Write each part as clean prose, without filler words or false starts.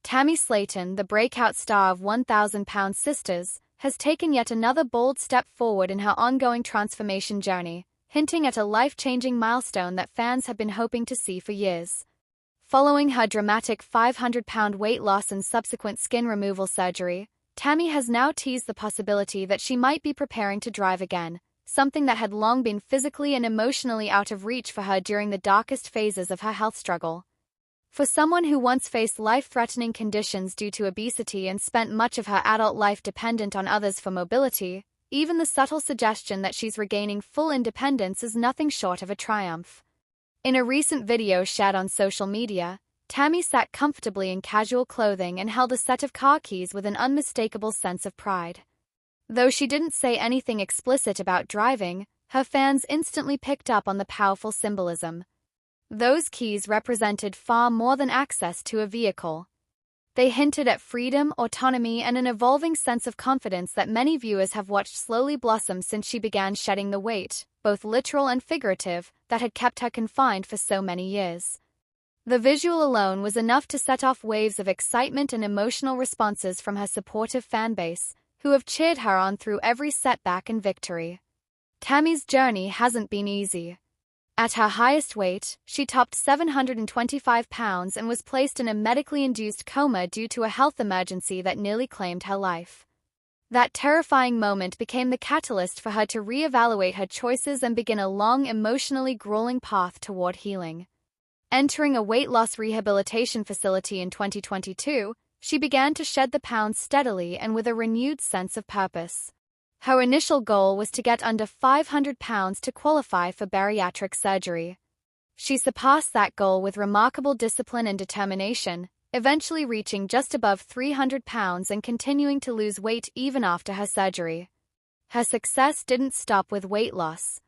Tammy Slaton, the breakout star of 1,000-Pound Sisters, has taken yet another bold step forward in her ongoing transformation journey, hinting at a life-changing milestone that fans have been hoping to see for years. Following her dramatic 500-pound weight loss and subsequent skin removal surgery, Tammy has now teased the possibility that she might be preparing to drive again, something that had long been physically and emotionally out of reach for her during the darkest phases of her health struggle. For someone who once faced life-threatening conditions due to obesity and spent much of her adult life dependent on others for mobility, even the subtle suggestion that she's regaining full independence is nothing short of a triumph. In a recent video shared on social media, Tammy sat comfortably in casual clothing and held a set of car keys with an unmistakable sense of pride. Though she didn't say anything explicit about driving, her fans instantly picked up on the powerful symbolism. Those keys represented far more than access to a vehicle. They hinted at freedom, autonomy, and an evolving sense of confidence that many viewers have watched slowly blossom since she began shedding the weight, both literal and figurative, that had kept her confined for so many years. The visual alone was enough to set off waves of excitement and emotional responses from her supportive fanbase, who have cheered her on through every setback and victory. Tammy's journey hasn't been easy. At her highest weight, she topped 725 pounds and was placed in a medically induced coma due to a health emergency that nearly claimed her life. That terrifying moment became the catalyst for her to reevaluate her choices and begin a long, emotionally grueling path toward healing. Entering a weight loss rehabilitation facility in 2022, she began to shed the pounds steadily and with a renewed sense of purpose. Her initial goal was to get under 500 pounds to qualify for bariatric surgery. She surpassed that goal with remarkable discipline and determination, eventually reaching just above 300 pounds and continuing to lose weight even after her surgery. Her success didn't stop with weight loss.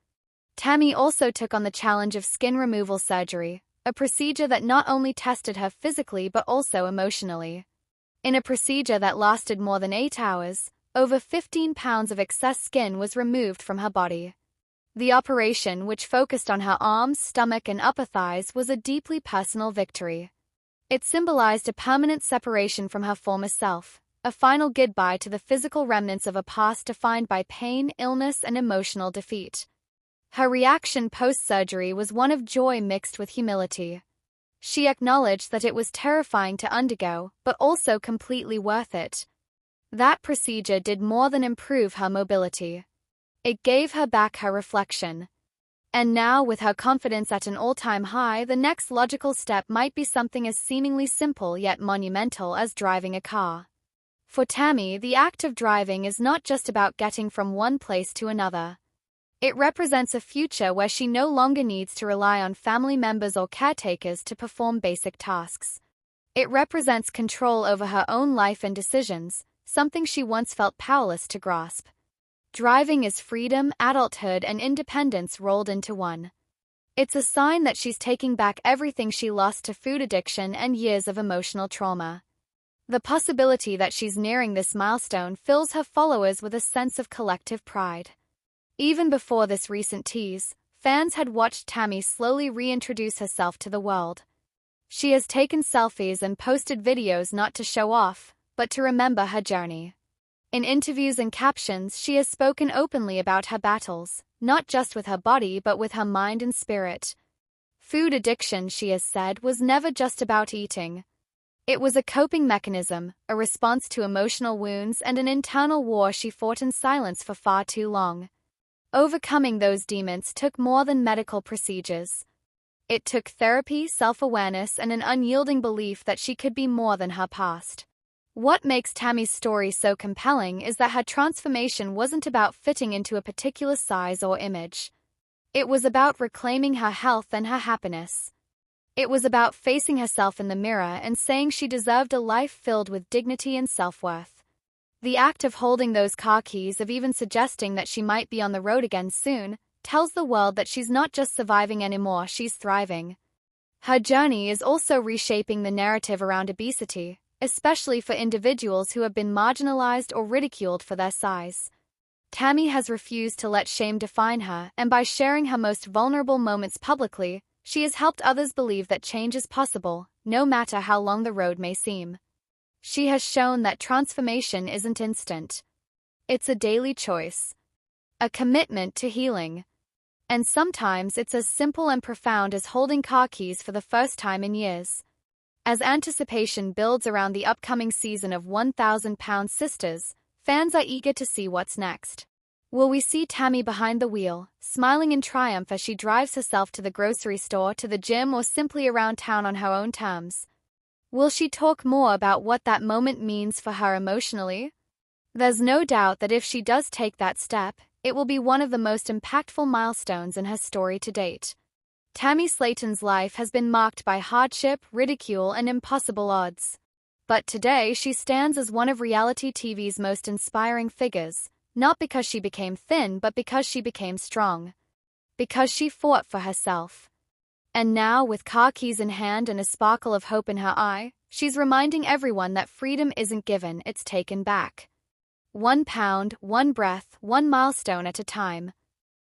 Tammy also took on the challenge of skin removal surgery, a procedure that not only tested her physically but also emotionally. In a procedure that lasted more than 8 hours, over 15 pounds of excess skin was removed from her body. The operation, which focused on her arms, stomach, and upper thighs, was a deeply personal victory. It symbolized a permanent separation from her former self, a final goodbye to the physical remnants of a past defined by pain, illness, and emotional defeat. Her reaction post-surgery was one of joy mixed with humility. She acknowledged that it was terrifying to undergo, but also completely worth it. That procedure did more than improve her mobility. It gave her back her reflection. And now, with her confidence at an all-time high, the next logical step might be something as seemingly simple yet monumental as driving a car. For Tammy, the act of driving is not just about getting from one place to another. It represents a future where she no longer needs to rely on family members or caretakers to perform basic tasks. It represents control over her own life and decisions, something she once felt powerless to grasp. Driving is freedom, adulthood, and independence rolled into one. It's a sign that she's taking back everything she lost to food addiction and years of emotional trauma. The possibility that she's nearing this milestone fills her followers with a sense of collective pride. Even before this recent tease, fans had watched Tammy slowly reintroduce herself to the world. She has taken selfies and posted videos not to show off, but to remember her journey. In interviews and captions, she has spoken openly about her battles, not just with her body but with her mind and spirit. Food addiction, she has said, was never just about eating. It was a coping mechanism, a response to emotional wounds, and an internal war she fought in silence for far too long. Overcoming those demons took more than medical procedures. It took therapy, self-awareness, and an unyielding belief that she could be more than her past. What makes Tammy's story so compelling is that her transformation wasn't about fitting into a particular size or image. It was about reclaiming her health and her happiness. It was about facing herself in the mirror and saying she deserved a life filled with dignity and self-worth. The act of holding those car keys, of even suggesting that she might be on the road again soon, tells the world that she's not just surviving anymore, she's thriving. Her journey is also reshaping the narrative around obesity, especially for individuals who have been marginalized or ridiculed for their size. Tammy has refused to let shame define her, and by sharing her most vulnerable moments publicly, she has helped others believe that change is possible, no matter how long the road may seem. She has shown that transformation isn't instant. It's a daily choice, a commitment to healing. And sometimes it's as simple and profound as holding car keys for the first time in years. As anticipation builds around the upcoming season of 1,000-Pound Sisters, fans are eager to see what's next. Will we see Tammy behind the wheel, smiling in triumph as she drives herself to the grocery store, to the gym, or simply around town on her own terms? Will she talk more about what that moment means for her emotionally? There's no doubt that if she does take that step, it will be one of the most impactful milestones in her story to date. Tammy Slaton's life has been marked by hardship, ridicule, and impossible odds. But today she stands as one of reality TV's most inspiring figures, not because she became thin but because she became strong. Because she fought for herself. And now, with car keys in hand and a sparkle of hope in her eye, she's reminding everyone that freedom isn't given, it's taken back. 1 pound, 1 breath, 1 milestone at a time.